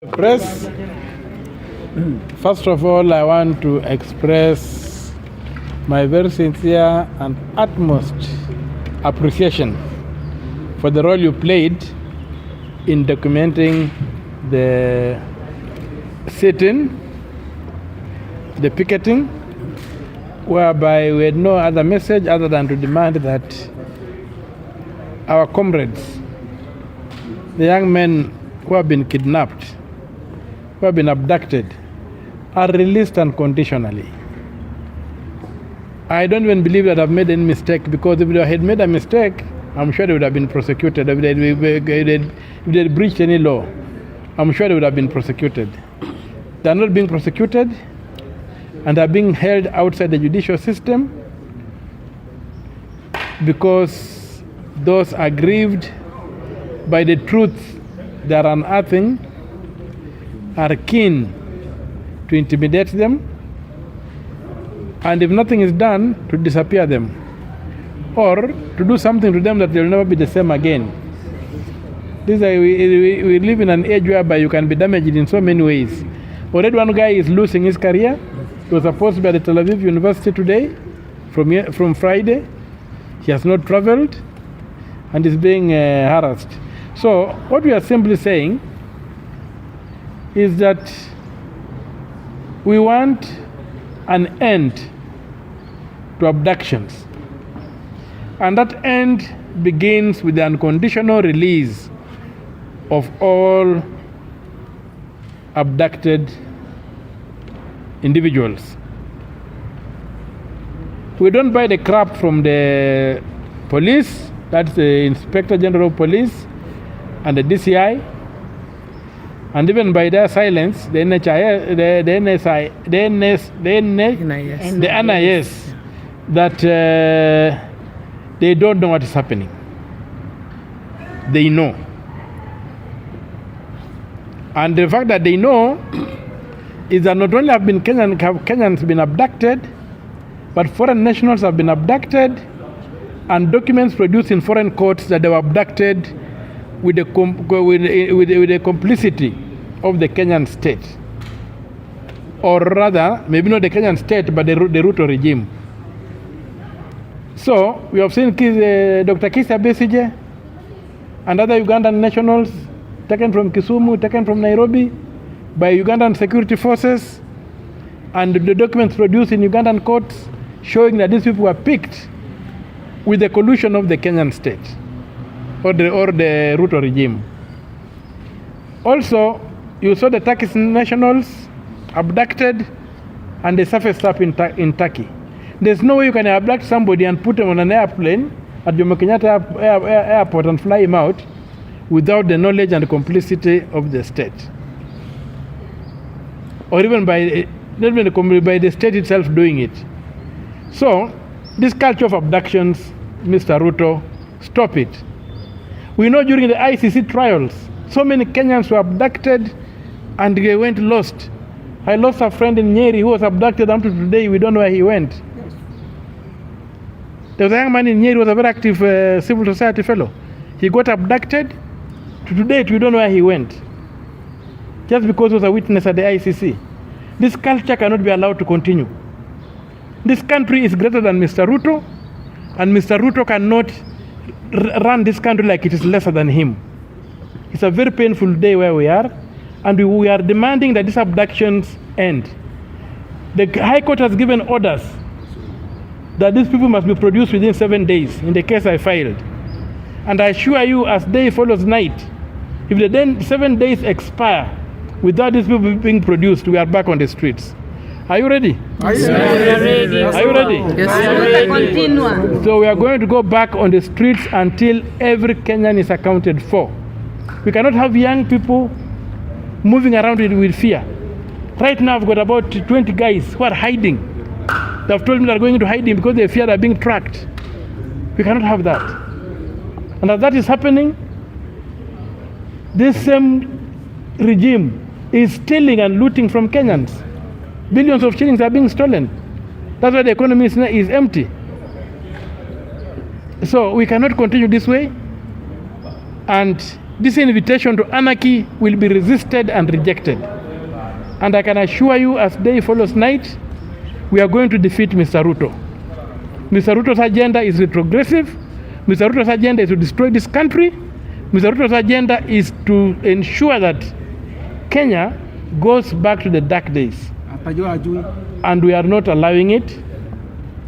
Press, first of all, I want to express my very sincere and utmost appreciation for the role you played in documenting the sitting, the picketing, whereby we had no other message other than to demand that our comrades, the young men who have been kidnapped, who have been abducted, are released unconditionally. I don't even believe that I've made any mistake, because if they had made a mistake, I'm sure they would have been prosecuted. If they had breached any law, I'm sure they would have been prosecuted. They are not being prosecuted, and are being held outside the judicial system because those aggrieved by the truth they are unearthing are keen to intimidate them, and if nothing is done, to disappear them, or to do something to them that they'll never be the same again. We live in an age whereby you can be damaged in so many ways. Already one guy is losing his career. He was supposed to be at the Tel Aviv University today, from Friday. He has not traveled and is being harassed. So what we are simply saying is that we want an end to abductions. And that end begins with the unconditional release of all abducted individuals. We don't buy the crap from the police, that's the Inspector General of Police and the DCI, and even by their silence, the NIS, that they don't know what is happening. They know. And the fact that they know is that not only have Kenyans been abducted, but foreign nationals have been abducted, and documents produced in foreign courts that they were abducted with the complicity of the Kenyan state, or rather, maybe not the Kenyan state, but the Ruto regime. So we have seen Dr. Kizza Besigye and other Ugandan nationals taken from Kisumu, taken from Nairobi by Ugandan security forces, and the documents produced in Ugandan courts showing that these people were picked with the collusion of the Kenyan state or the Ruto regime. Also, you saw the Turkish nationals abducted and they surfaced up in Turkey. There's no way you can abduct somebody and put them on an airplane at Jomo Kenyatta airport and fly him out without the knowledge and complicity of the state, or even by the state itself doing it. So this culture of abductions, Mr. Ruto, stop it. We know during the ICC trials, so many Kenyans were abducted and they went lost. I lost a friend in Nyeri who was abducted until today. We don't know where he went. There was a young man in Nyeri who was a very active civil society fellow. He got abducted. To today, we don't know where he went, just because he was a witness at the ICC. This culture cannot be allowed to continue. This country is greater than Mr. Ruto, and Mr. Ruto cannot run this country like it is lesser than him. It's a very painful day where we are, and we are demanding that these abductions end. The High Court has given orders that these people must be produced within 7 days, in the case I filed. And I assure you, as day follows night, if the 7 days expire without these people being produced, we are back on the streets. Are you ready? Yes. Are you ready? Yes. So we are going to go back on the streets until every Kenyan is accounted for. We cannot have young people moving around with fear. Right now I've got about 20 guys who are hiding. They've told me they're going to hiding because they fear they're being tracked. We cannot have that. And as that is happening, this same regime is stealing and looting from Kenyans. Billions of shillings are being stolen. That's why the economy is empty. So we cannot continue this way. And this invitation to anarchy will be resisted and rejected. And I can assure you, as day follows night, we are going to defeat Mr. Ruto. Mr. Ruto's agenda is retrogressive. Mr. Ruto's agenda is to destroy this country. Mr. Ruto's agenda is to ensure that Kenya goes back to the dark days. And we are not allowing it.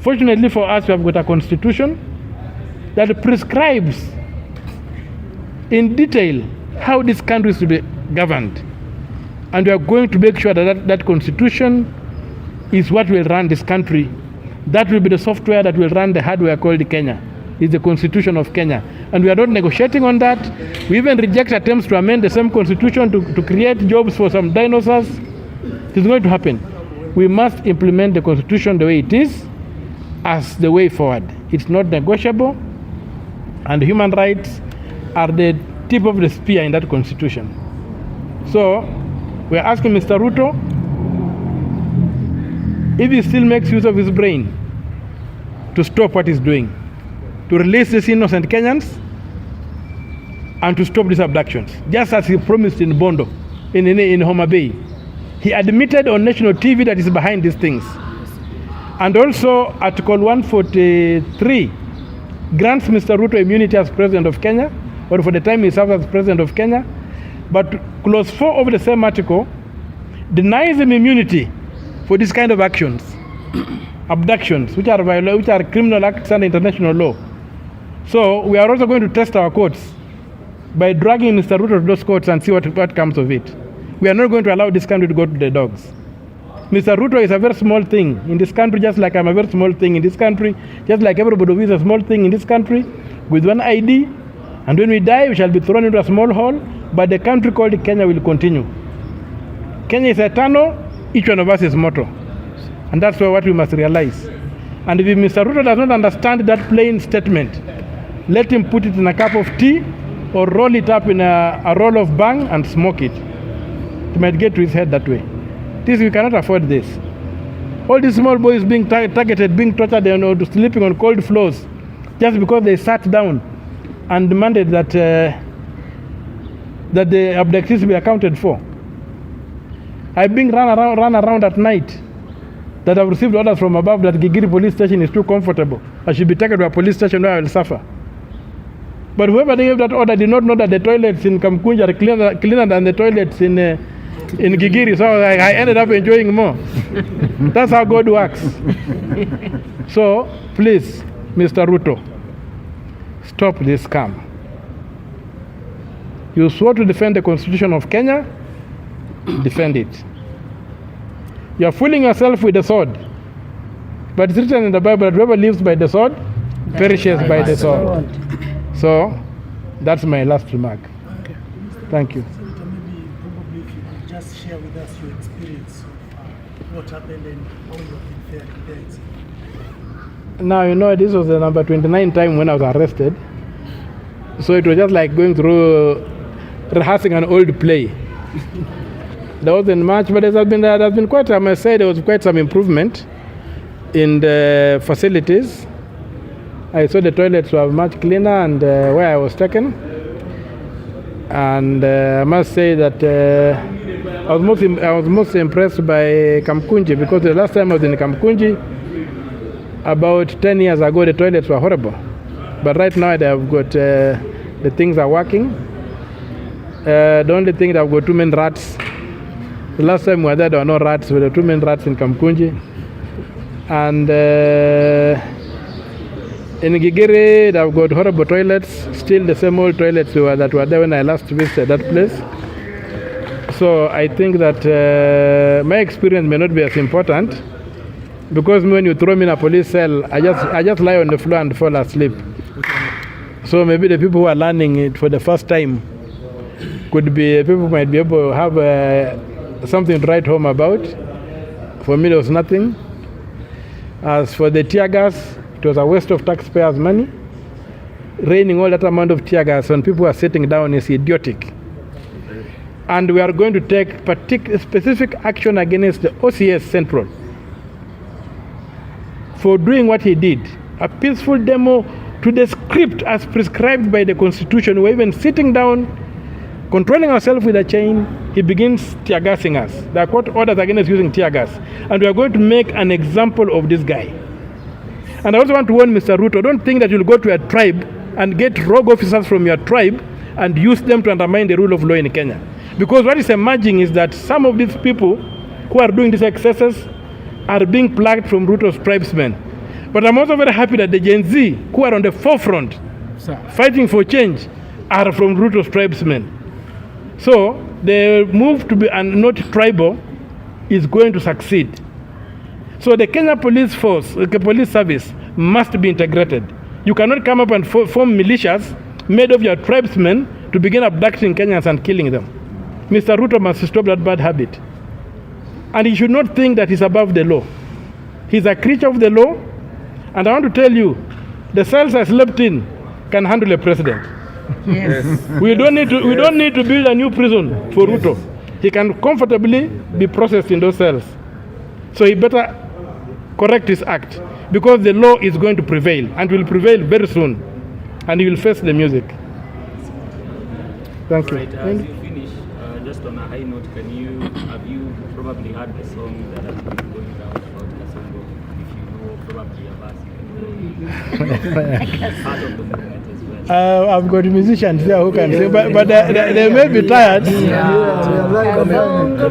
Fortunately for us, we have got a constitution that prescribes in detail how this country is to be governed. And we are going to make sure that that constitution is what will run this country. That will be the software that will run the hardware called Kenya. It's the constitution of Kenya. And we are not negotiating on that. We even reject attempts to amend the same constitution to create jobs for some dinosaurs. It is going to happen. We must implement the constitution the way it is as the way forward. It's not negotiable. And human rights are the tip of the spear in that constitution. So we are asking Mr. Ruto, if he still makes use of his brain, to stop what he's doing, to release these innocent Kenyans, and to stop these abductions, just as he promised in Bondo, in Homa Bay. He admitted on national TV that he's behind these things. And also, Article 143 grants Mr. Ruto immunity as President of Kenya, or for the time he serves as President of Kenya. But Clause 4 of the same article denies him immunity for this kind of actions, abductions, which are criminal acts under international law. So we are also going to test our courts by dragging Mr. Ruto to those courts and see what comes of it. We are not going to allow this country to go to the dogs. Mr. Ruto is a very small thing in this country, just like I'm a very small thing in this country, just like everybody who is a small thing in this country, with one ID. And when we die, we shall be thrown into a small hole, but the country called Kenya will continue. Kenya is eternal, each one of us is mortal. And that's what we must realize. And if Mr. Ruto does not understand that plain statement, let him put it in a cup of tea or roll it up in a roll of bang and smoke it. It might get to his head that way. We cannot afford this. All these small boys being targeted, being tortured, sleeping on cold floors, just because they sat down and demanded that the abductees be accounted for. I've been run around at night, that I've received orders from above that Gigiri police station is too comfortable. I should be taken to a police station where I will suffer. But whoever gave that order did not know that the toilets in Kamkunji are cleaner than the toilets in Gigiri, so I ended up enjoying more. That's how God works. So, please, Mr. Ruto, stop this scam. You swore to defend the Constitution of Kenya, defend it. You are fooling yourself with the sword. But it's written in the Bible that whoever lives by the sword perishes by the sword. So, that's my last remark. Okay. Thank you. Probably if you could just share with us your experience of what happened and how you have been fared there. Now, this was the number 29 time when I was arrested. So it was just like going through rehearsing an old play. There wasn't much, but there has been quite, I must say, there was quite some improvement in the facilities. I saw the toilets were much cleaner and where I was taken. And I must say that I was most impressed by Kamkunji, because the last time I was in Kamkunji, about 10 years ago, the toilets were horrible. But right now they have got, the things are working. The only thing, they've got too many rats. The last time we were there were no rats, there were too many rats in Kamkunji. And in Gigiri, they've got horrible toilets, still the same old toilets that were there when I last visited that place. So I think that my experience may not be as important, because when you throw me in a police cell, I just lie on the floor and fall asleep. So maybe the people who are learning it for the first time could be people who might be able to have something to write home about. For me, there was nothing. As for the tear gas, it was a waste of taxpayers' money. Raining all that amount of tear gas when people are sitting down is idiotic. And we are going to take specific action against the OCS Central for doing what he did. A peaceful demo to the script as prescribed by the Constitution. We were even sitting down Controlling ourselves with a chain, he begins tear gassing us. There are court orders against using tear gas. And we are going to make an example of this guy. And I also want to warn Mr. Ruto, don't think that you'll go to a tribe and get rogue officers from your tribe and use them to undermine the rule of law in Kenya. Because what is emerging is that some of these people who are doing these excesses are being plucked from Ruto's tribesmen. But I'm also very happy that the Gen Z who are on the forefront fighting for change are from Ruto's tribesmen. So the move to be not tribal is going to succeed. So the Kenya police force, the police service must be integrated. You cannot come up and form militias made of your tribesmen to begin abducting Kenyans and killing them. Mr. Ruto must stop that bad habit. And he should not think that he's above the law. He's a creature of the law. And I want to tell you, the cells I slept in can handle a president. Yes. We don't need to build a new prison for Ruto. He can comfortably be processed in those cells. So he better correct his act, because the law is going to prevail and will prevail very soon, and he will face the music. Thank you. Right, as you finish, just on a high note, have you probably heard the song that has been going around about Kasongo? If you know probably a verse, you can know part of the movement as well. I've got musicians there who can sing, but they may be tired. Yeah.